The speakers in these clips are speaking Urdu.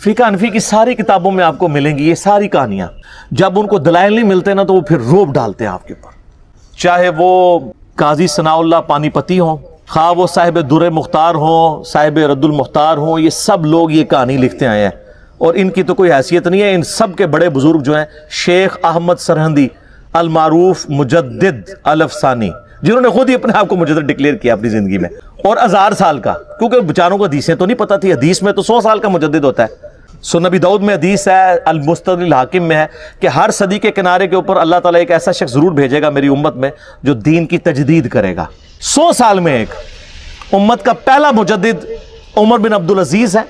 فقہ حنفی کی ساری کتابوں میں آپ کو ملیں گی یہ ساری کہانیاں. جب ان کو دلائل نہیں ملتے نا تو وہ پھر روب ڈالتے ہیں آپ کے اوپر. چاہے وہ قاضی ثناء اللہ پانی پتی ہوں، خواہ وہ صاحب در مختار ہوں، صاحب رد المختار ہوں، یہ سب لوگ یہ کہانی لکھتے آئے ہیں اور ان کی تو کوئی حیثیت نہیں ہے. ان سب کے بڑے بزرگ جو ہیں شیخ احمد سرہندی المعروف مجدد الافسانی، جنہوں نے خود ہی اپنے آپ کو مجدد ڈکلیئر کیا اپنی زندگی میں، اور 1000 سال کا، کیونکہ بیچاروں کو حدیثیں تو نہیں پتہ تھی. حدیث میں تو 100 سال کا مجدد ہوتا ہے. سنن ابی داؤد میں حدیث ہے، المستدرک الحاکم میں ہے کہ ہر صدی کے کنارے کے اوپر اللہ تعالیٰ ایک ایسا شخص ضرور بھیجے گا میری امت میں جو دین کی تجدید کرے گا. 100 سال میں ایک. امت کا پہلا مجدد عمر بن عبدالعزیز ہے،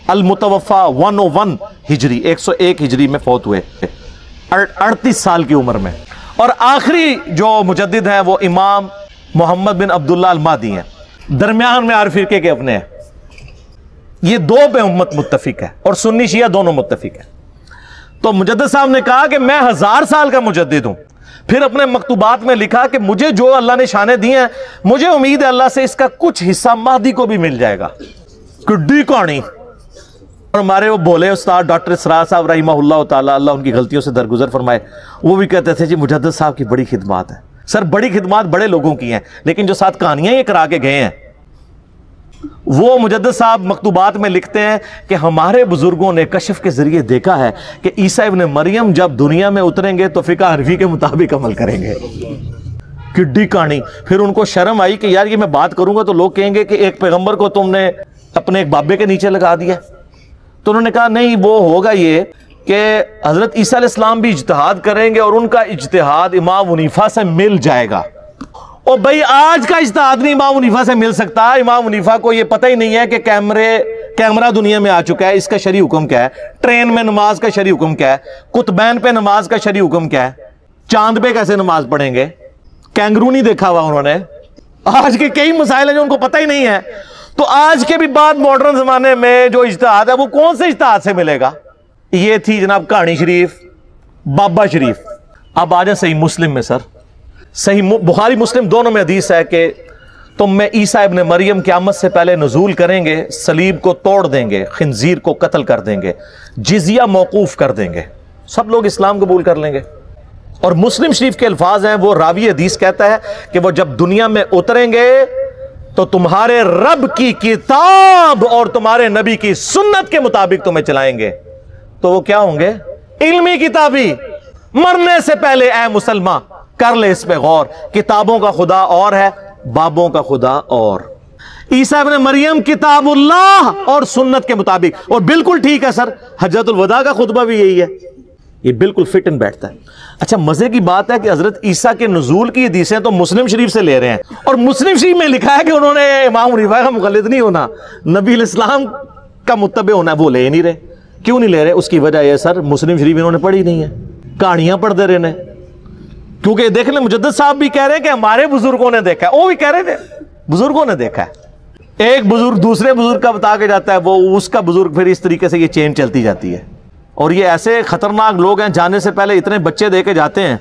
المتوفا 101 ہجری، 101 ہجری میں فوت ہوئے 38 سال کی عمر میں. اور آخری جو مجدد ہیں وہ امام محمد بن عبداللہ المہدی ہیں. درمیان میں ہر فرقے کے اپنے ہیں. یہ دو پہ امت متفق ہے اور سنی شیعہ دونوں متفق ہیں. تو مجدد صاحب نے کہا کہ میں 1000 سال کا مجدد ہوں. پھر اپنے مکتوبات میں لکھا کہ مجھے جو اللہ نے شانیں دی ہیں مجھے امید ہے اللہ سے اس کا کچھ حصہ مہدی کو بھی مل جائے گا. کڈی کہانی. اور ہمارے وہ بولے استاد ڈاکٹر اسرار صاحب رحمہ اللہ تعالیٰ، اللہ ان کی غلطیوں سے درگزر فرمائے، وہ بھی کہتے تھے جی مجدد صاحب کی بڑی خدمات ہیں. سر بڑی خدمات بڑے لوگوں کی ہیں، لیکن جو ساتھ کہانیاں یہ کرا کے گئے ہیں وہ مجدد صاحب مکتوبات میں لکھتے ہیں کہ ہمارے بزرگوں نے کشف کے ذریعے دیکھا ہے کہ عیسیٰ ابن مریم جب دنیا میں اتریں گے تو فقہ حنفی کے مطابق عمل کریں گے. کڈی کہانی. پھر ان کو شرم آئی کہ یار یہ میں بات کروں گا تو لوگ کہیں گے کہ ایک پیغمبر کو تم نے اپنے ایک بابے کے نیچے لگا دیا. تو انہوں نے کہا نہیں، وہ ہوگا یہ کہ حضرت عیسیٰ علیہ السلام بھی اجتہاد کریں گے اور ان کا اجتہاد امام حنیفہ سے مل جائے گا. اور بھائی آج کا اجتہاد نہیں امام حنیفہ سے مل سکتا. امام حنیفہ کو یہ پتہ ہی نہیں ہے کہ کیمرہ دنیا میں آ چکا ہے، اس کا شرعی حکم کیا ہے، ٹرین میں نماز کا شرعی حکم کیا ہے، قطبین پہ نماز کا شرعی حکم کیا ہے، چاند پہ کیسے نماز پڑھیں گے. کینگرو نہیں دیکھا ہوا انہوں نے. آج کے کئی مسائل ہیں جو ان کو پتہ ہی نہیں ہے. تو آج کے بھی بعد ماڈرن زمانے میں جو اجتہاد ہے وہ کون سے اجتہاد سے ملے گا. یہ تھی جناب کہانی شریف، بابا شریف. اب آ جائیں صحیح مسلم میں. سر صحیح بخاری مسلم دونوں میں حدیث ہے کہ تم میں عیسیٰ ابن مریم قیامت سے پہلے نزول کریں گے، صلیب کو توڑ دیں گے، خنزیر کو قتل کر دیں گے، جزیہ موقوف کر دیں گے، سب لوگ اسلام قبول کر لیں گے. اور مسلم شریف کے الفاظ ہیں، وہ راوی حدیث کہتا ہے کہ وہ جب دنیا میں اتریں گے تو تمہارے رب کی کتاب اور تمہارے نبی کی سنت کے مطابق تمہیں چلائیں گے. تو وہ کیا ہوں گے؟ علمی کتابی. مرنے سے پہلے اے مسلمان کر لے اس پہ غور. کتابوں کا خدا اور ہے، بابوں کا خدا اور. عیسیٰ ابن مریم کتاب اللہ اور سنت کے مطابق. اور بالکل ٹھیک ہے سر، حجۃ الوداع کا خطبہ بھی یہی ہے. یہ بالکل فٹ ان بیٹھتا ہے. اچھا مزے کی بات ہے کہ حضرت عیسیٰ کے نزول کی حدیثیں تو مسلم شریف سے لے رہے ہیں، اور مسلم شریف میں لکھا ہے کہ انہوں نے امام حنیفہ کا مقلد نہیں ہونا، نبی علیہ السلام کا متبع ہونا ہے. وہ لے نہیں رہے. کیوں نہیں لے رہے؟ اس کی وجہ یہ سر مسلم شریف انہوں نے پڑھی نہیں ہے، کہانیاں پڑھتے رہنے. کیونکہ دیکھ لیں مجدد صاحب بھی کہہ رہے ہیں کہ ہمارے بزرگوں نے دیکھا ہے، وہ بھی کہہ رہے تھے بزرگوں نے دیکھا ہے. ایک بزرگ دوسرے بزرگ کا بتا کے جاتا ہے، وہ اس کا بزرگ، پھر اس طریقے سے یہ چین چلتی جاتی ہے. اور یہ ایسے خطرناک لوگ ہیں، جانے سے پہلے اتنے بچے دے کے جاتے ہیں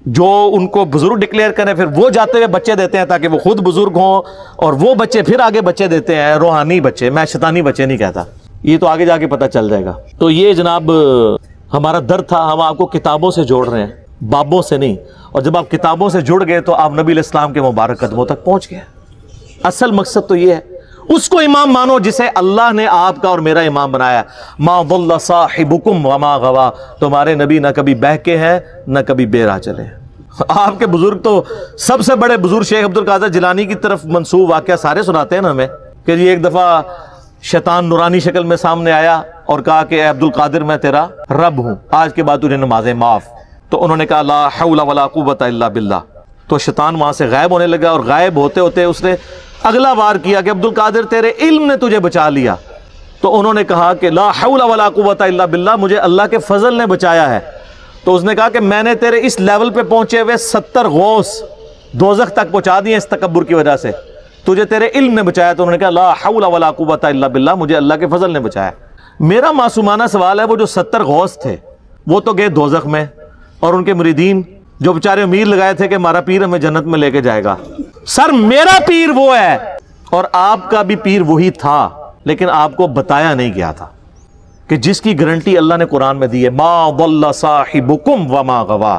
جو ان کو بزرگ ڈکلیئر کریں، پھر وہ جاتے ہوئے بچے دیتے ہیں تاکہ وہ خود بزرگ ہوں، اور وہ بچے پھر آگے بچے دیتے ہیں، روحانی بچے. میں شیطانی بچے نہیں کہتا، یہ تو آگے جا کے پتہ چل جائے گا. تو یہ جناب ہمارا درد تھا. ہم آپ کو کتابوں سے جوڑ رہے ہیں، بابوں سے نہیں. اور جب آپ کتابوں سے جڑ گئے تو آپ نبی علیہ السلام کے مبارک قدموں تک پہنچ گئے. اصل مقصد تو یہ ہے، اس کو امام مانو جسے اللہ نے آپ کا اور میرا امام بنایا. ما ضل صاحبکم وما غوا. تمہارے نبی نہ کبھی بہکے ہیں نہ کبھی بے راہ چلے. آپ کے بزرگ تو سب سے بڑے بزرگ شیخ عبد القادر جیلانی کی طرف منسوب واقعہ سارے سناتے ہیں نا ہمیں، کہ یہ ایک دفعہ شیطان نورانی شکل میں سامنے آیا اور کہا کہ اے عبد القادر میں تیرا رب ہوں، آج کے بعد تجھے نمازیں معاف. تو انہوں نے کہا لا حول ولا قوت الا باللہ. تو شیطان وہاں سے غائب ہونے لگا، اور غائب ہوتے ہوتے اس نے اگلا وار کیا کہ عبد القادر تیرے علم نے تجھے بچا لیا. تو انہوں نے کہا کہ لا حول ولا قوت الا باللہ، مجھے اللہ کے فضل نے بچایا ہے. تو اس نے کہا کہ میں نے تیرے اس لیول پہ پہنچے ہوئے 70 غوث دوزخ تک پہنچا دیے اس تکبر کی وجہ سے، تجھے تیرے علم نے بچایا. تو انہوں نے کہا لا حول ولا قوت الا باللہ، مجھے اللہ کے فضل نے بچایا. میرا معصومانہ سوال ہے، وہ جو 70 غوث تھے وہ تو گئے دوزخ میں، اور ان کے مریدین جو بیچارے امید لگائے تھے کہ ہمارا پیر ہمیں جنت میں لے کے جائے گا. سر میرا پیر وہ ہے اور آپ کا بھی پیر وہی تھا، لیکن آپ کو بتایا نہیں گیا تھا کہ جس کی گارنٹی اللہ نے قرآن میں دی ہے، ما ضل صاحبکم وما غوا،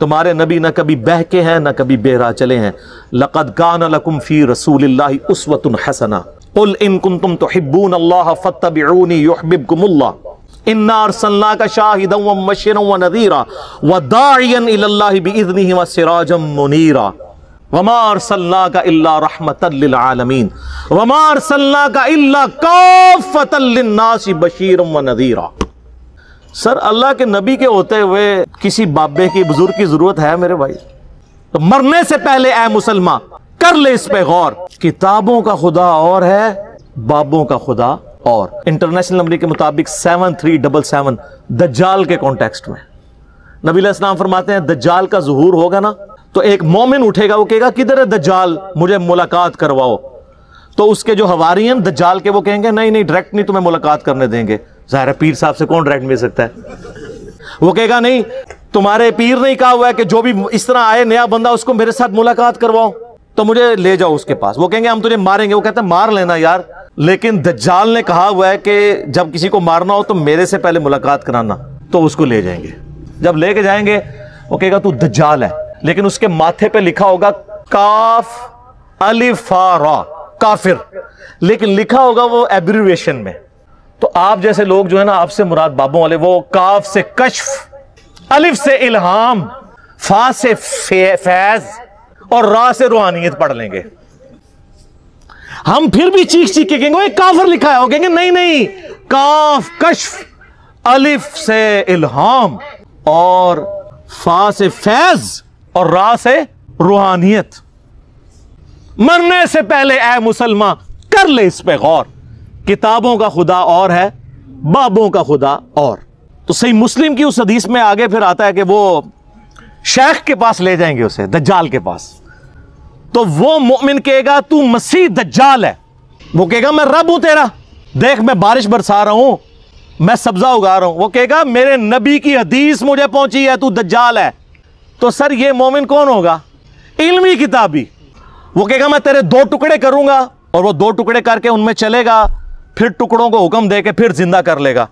تمہارے نبی نہ کبھی بہکے ہیں نہ کبھی بے راہ چلے ہیں۔ لقد کان لکم فی رسول اللہ اسوۃ حسنہ قل ان کنتم تحبون اللہ فاتبعونی یحببکم اللہ انا ارسلناک شاہدا ومبشرا ونذیرا وداعیا الی اللہ باذنہ وسراجا منیرا وما ارسلناک الا رحمتا للعالمین وما ارسلناک الا کافتا للناس بشیرا ونذیرا۔ سر اللہ کے نبی کے ہوتے ہوئے کسی بابے کی بزرگ کی ضرورت ہے میرے بھائی؟ تو مرنے سے پہلے اے مسلمان کر لے اس پہ غور، کتابوں کا خدا اور ہے، بابوں کا خدا اور۔ انٹرنیشنل نمبر کے مطابق 7377 دجال کے کانٹیکسٹ میں نبی علیہ السلام فرماتے ہیں دجال کا ظہور ہوگا نا تو ایک مومن اٹھے گا، وہ کہے گا کدھر ہے دجال، مجھے ملاقات کرواؤ۔ تو اس کے جو حواری ہیں دجال کے، وہ کہیں گے نہیں ڈائریکٹ نہیں تمہیں ملاقات کرنے دیں گے، ظاہر ہے پیر صاحب سے کون ڈائریکٹ مل سکتا ہے؟ وہ کہے گا نہیں تمہارے پیر نہیں کہا ہوا ہے کہ جو بھی اس طرح آئے نیا بندہ اس کو میرے ساتھ ملاقات کرواؤ، تو مجھے لے جاؤ اس کے پاس۔ وہ کہیں گے ہم تجھے ماریں گے، وہ کہتے ہیں مار لینا یار، لیکن دجال نے کہا ہوا ہے کہ جب کسی کو مارنا ہو تو میرے سے پہلے ملاقات کرانا، تو اس کو لے جائیں گے۔ جب لے کے جائیں گے وہ کہے گا تو دجال ہے، لیکن اس کے ماتھے پہ لکھا ہوگا کاف الف را کافر، لیکن لکھا ہوگا وہ ایبریویشن میں۔ تو آپ جیسے لوگ جو ہے نا، آپ سے مراد بابوں والے، وہ کاف سے کشف، الف سے الہام، فا سے فیض اور را سے روحانیت پڑھ لیں گے۔ ہم پھر بھی چیخ چیخ کے کہیں گے کافر لکھا ہے، وہ کہیں گے نہیں کاف کشف، الف سے الہام اور فا سے فیض اور را سے روحانیت۔ مرنے سے پہلے اے مسلمان کر لے اس پہ غور، کتابوں کا خدا اور ہے، بابوں کا خدا اور۔ تو صحیح مسلم کی اس حدیث میں آگے پھر آتا ہے کہ وہ شیخ کے پاس لے جائیں گے اسے، دجال کے پاس، تو وہ مومن کہے گا تو مسیح دجال ہے، وہ کہے گا میں رب ہوں تیرا، دیکھ میں بارش برسا رہا ہوں، میں سبزہ اگا رہا ہوں، وہ کہے گا میرے نبی کی حدیث مجھے پہنچی ہے تو دجال ہے۔ تو سر یہ مومن کون ہوگا؟ علمی کتابی۔ وہ کہے گا میں تیرے 2 ٹکڑے کروں گا، اور وہ 2 ٹکڑے کر کے ان میں چلے گا، پھر ٹکڑوں کو حکم دے کے پھر زندہ کر لے گا۔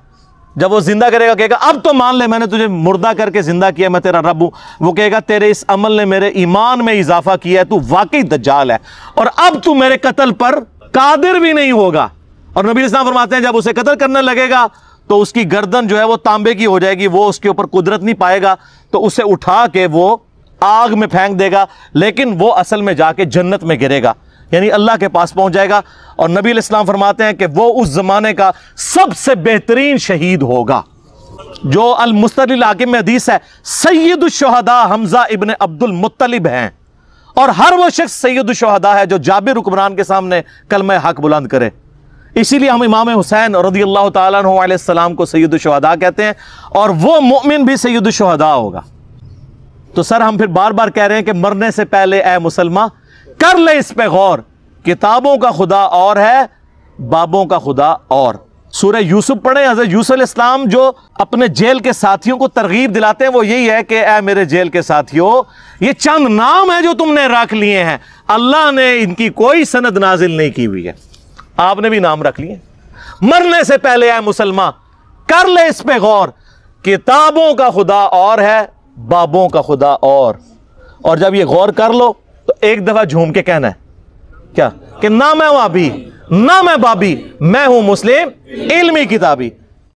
جب وہ زندہ کرے گا کہے گا اب تو مان لے میں نے تجھے مردہ کر کے زندہ کیا، میں تیرا رب ہوں۔ وہ کہے گا تیرے اس عمل نے میرے ایمان میں اضافہ کیا ہے، تو واقعی دجال ہے، اور اب تو میرے قتل پر قادر بھی نہیں ہوگا۔ اور نبی اسلام فرماتے ہیں جب اسے قتل کرنے لگے گا تو اس کی گردن جو ہے وہ تانبے کی ہو جائے گی، وہ اس کے اوپر قدرت نہیں پائے گا، تو اسے اٹھا کے وہ آگ میں پھینک دے گا، لیکن وہ اصل میں جا کے جنت میں گرے گا، یعنی اللہ کے پاس پہنچ جائے گا۔ اور نبی علیہ السلام فرماتے ہیں کہ وہ اس زمانے کا سب سے بہترین شہید ہوگا۔ جو المستدرک الحاکم میں حدیث ہے، سید الشہداء حمزہ ابن عبد المطلب ہیں، اور ہر وہ شخص سید الشہداء ہے جو جابر حکمران کے سامنے کلمہ حق بلند کرے۔ اسی لیے ہم امام حسین رضی اللہ تعالیٰ عنہ علیہ السلام کو سید الشہداء کہتے ہیں، اور وہ مومن بھی سید الشہداء ہوگا۔ تو سر ہم پھر بار بار کہہ رہے ہیں کہ مرنے سے پہلے اے مسلمان کر لے اس پہ غور، کتابوں کا خدا اور ہے، بابوں کا خدا اور۔ سورہ یوسف پڑھیں، حضرت یوسف علیہ السلام جو اپنے جیل کے ساتھیوں کو ترغیب دلاتے ہیں وہ یہی ہے کہ اے میرے جیل کے ساتھیوں، یہ چند نام ہیں جو تم نے رکھ لیے ہیں، اللہ نے ان کی کوئی سند نازل نہیں کی ہوئی ہے، آپ نے بھی نام رکھ لیے۔ مرنے سے پہلے اے مسلمان کر لے اس پہ غور، کتابوں کا خدا اور ہے، بابوں کا خدا اور جب یہ غور کر لو تو ایک دفعہ جھوم کے کہنا ہے کیا کہ نہ میں وہابی نہ میں بابی، میں ہوں مسلم علمی کتابی۔